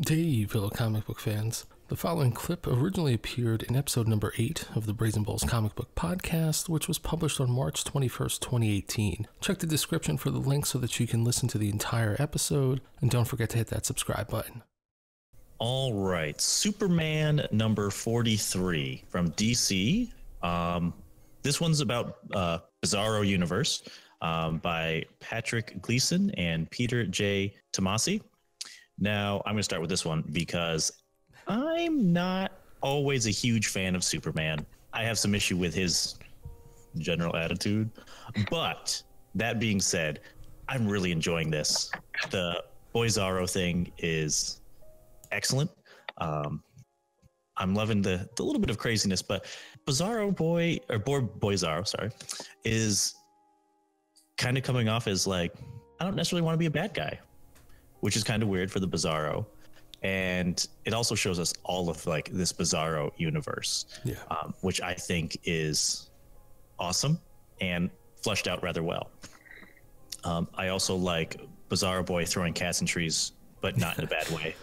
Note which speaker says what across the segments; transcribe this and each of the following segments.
Speaker 1: Hey, fellow comic book fans. The following clip originally appeared in episode number 8 of the Brazen comic book podcast, which was published on March 21st, 2018. Check the description for the link so that you can listen to the entire episode, and don't forget to hit that subscribe button.
Speaker 2: All right, Superman number 43 from DC. This one's about Bizarro Universe by Patrick Gleason and Peter J. Tomasi. Now, I'm going to start with this one because I'm not always a huge fan of Superman. I have some issue with his general attitude. But that being said, I'm really enjoying this. The Bizarro thing is excellent. I'm loving the little bit of craziness, but Bizarro, sorry, is kind of coming off as like, I don't necessarily want to be a bad guy, which is kind of weird for the Bizarro. And it also shows us all of like this Bizarro universe, which I think is awesome and fleshed out rather well. I also like Bizarro Boy throwing cats in trees, but not in a bad way.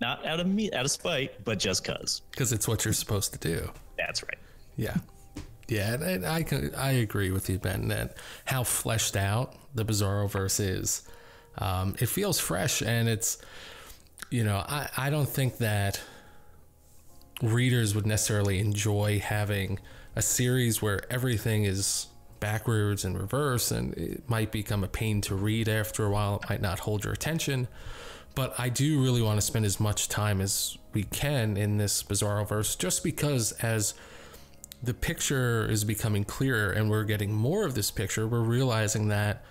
Speaker 2: Not out of spite, but just because
Speaker 1: it's what you're supposed to do.
Speaker 2: That's right.
Speaker 1: Yeah, and I agree with you, Ben, that how fleshed out the Bizarroverse is. It feels fresh, and it's, I don't think that readers would necessarily enjoy having a series where everything is backwards and reverse, and it might become a pain to read after a while. It might not hold your attention, but I do really want to spend as much time as we can in this Bizarroverse, just because as the picture is becoming clearer and we're getting more of this picture, we're realizing that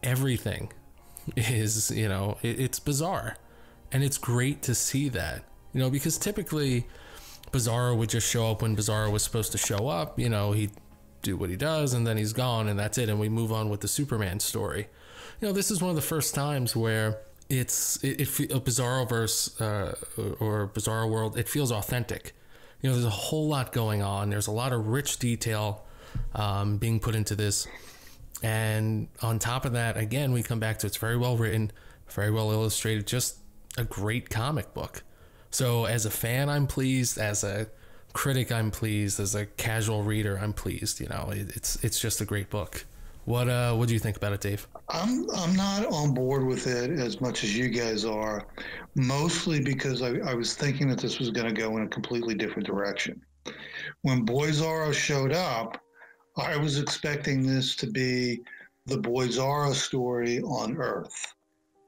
Speaker 1: everything is, it's bizarre, and it's great to see that, because typically Bizarro would just show up when Bizarro was supposed to show up. He'd do what he does and then he's gone, and that's it, and we move on with the Superman story. This is one of the first times where a Bizarroverse or Bizarro world, it feels authentic. There's a whole lot going on. There's a lot of rich detail being put into this. And on top of that, again, we come back to it's very well written, very well illustrated, just a great comic book. So as a fan, I'm pleased. As a critic, I'm pleased. As a casual reader, I'm pleased. It's just a great book. What do you think about it, Dave?
Speaker 3: I'm not on board with it as much as you guys are, mostly because I was thinking that this was going to go in a completely different direction. When Bizarro showed up, I was expecting this to be the Bizarro story on Earth.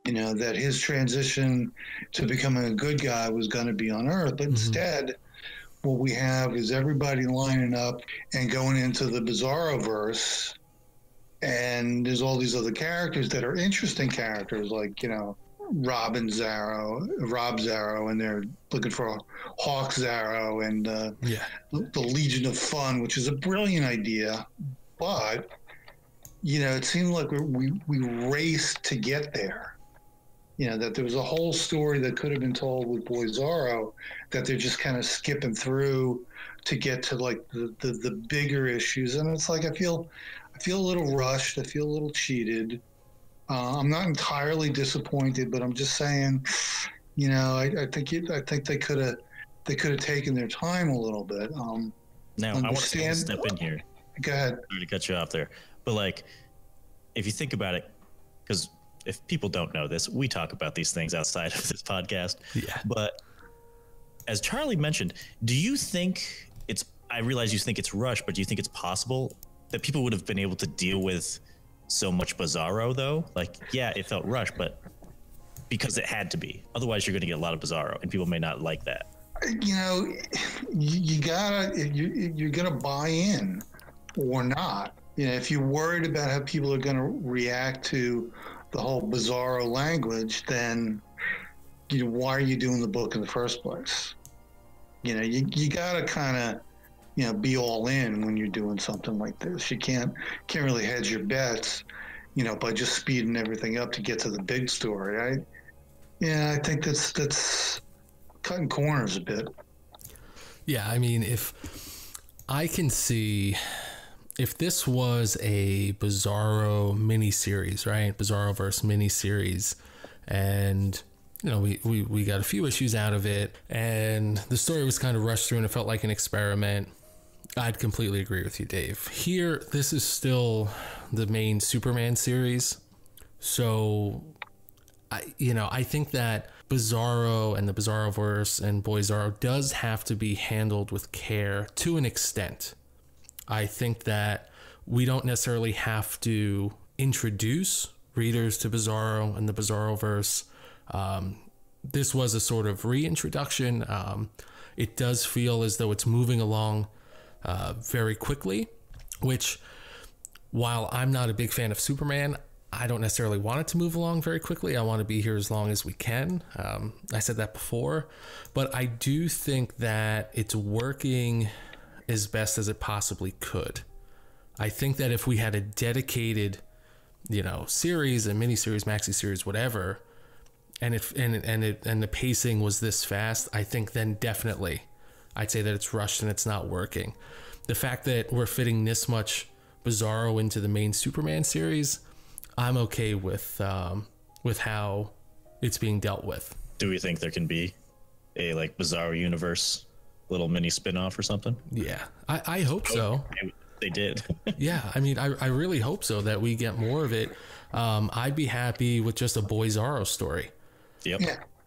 Speaker 3: That his transition to becoming a good guy was going to be on Earth. But instead, what we have is everybody lining up and going into the Bizarroverse. And there's all these other characters that are interesting characters, like, Rob Zarro, and they're looking for Hawk Zarro and the Legion of Fun, which is a brilliant idea. But, it seemed like we raced to get there. That there was a whole story that could have been told with Bizarro that they're just kind of skipping through to get to like the bigger issues. And it's like, I feel a little rushed. I feel a little cheated. I'm not entirely disappointed, but I'm just saying, I think they could have taken their time a little bit.
Speaker 2: Now I want to step in here.
Speaker 3: Go ahead.
Speaker 2: Sorry to cut you off there, but like, if you think about it, because if people don't know this, we talk about these things outside of this podcast.
Speaker 1: Yeah.
Speaker 2: But as Charlie mentioned, do you think I realize you think it's rushed, but do you think it's possible that people would have been able to deal with so much Bizarro though? Like, yeah, it felt rushed, but because it had to be. Otherwise you're going to get a lot of Bizarro and people may not like that.
Speaker 3: You're going to buy in or not. If you're worried about how people are going to react to the whole Bizarro language, then why are you doing the book in the first place? You got to kind of be all in when you're doing something like this. You can't really hedge your bets, by just speeding everything up to get to the big story. I think that's cutting corners a bit.
Speaker 1: Yeah, I mean, if I can see if this was a Bizarro miniseries, right? Bizarroverse miniseries, and we got a few issues out of it, and the story was kind of rushed through and it felt like an experiment. I'd completely agree with you, Dave. Here, this is still the main Superman series. So, I think that Bizarro and the Bizarroverse and Boy Bizarro does have to be handled with care to an extent. I think that we don't necessarily have to introduce readers to Bizarro and the Bizarroverse. This was a sort of reintroduction. It does feel as though it's moving along very quickly, which, while I'm not a big fan of Superman, I don't necessarily want it to move along very quickly. I want to be here as long as we can. I said that before, but I do think that it's working as best as it possibly could. I think that if we had a dedicated, series, a miniseries, maxi series, whatever, and the pacing was this fast, I think then definitely I'd say that it's rushed and it's not working. The fact that we're fitting this much Bizarro into the main Superman series, I'm okay with how it's being dealt with.
Speaker 2: Do we think there can be a Bizarro universe little mini spin-off or something?
Speaker 1: Yeah, I hope so.
Speaker 2: They did.
Speaker 1: Yeah, I mean, I really hope so, that we get more of it. I'd be happy with just a Boy Bizarro story.
Speaker 2: Yep.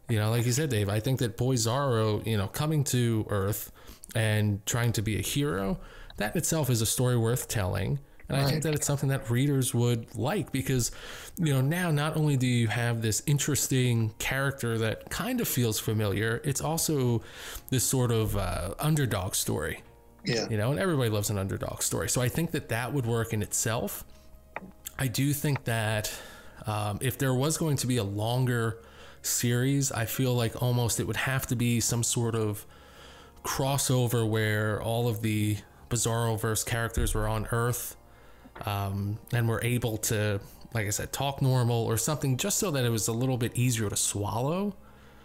Speaker 3: Yeah.
Speaker 1: Like you said, Dave, I think that Boy Bizarro, coming to Earth and trying to be a hero, that in itself is a story worth telling. And I think that it's something that readers would like because, now not only do you have this interesting character that kind of feels familiar, it's also this sort of underdog story.
Speaker 3: Yeah.
Speaker 1: And everybody loves an underdog story. So I think that would work in itself. I do think that if there was going to be a longer series, I feel like almost it would have to be some sort of crossover where all of the Bizarroverse characters were on Earth and were able to, like I said, talk normal or something, just so that it was a little bit easier to swallow.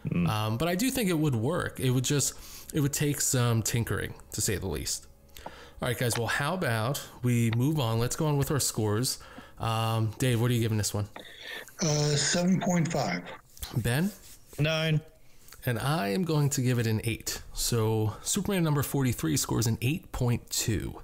Speaker 1: But I do think it would work. It would take some tinkering, to say the least. All right, guys. Well, how about we move on? Let's go on with our scores. Dave, what are you giving this one?
Speaker 3: 7.5.
Speaker 1: Ben?
Speaker 2: 9.
Speaker 1: And I am going to give it an 8. So Superman number 43 scores an 8.2.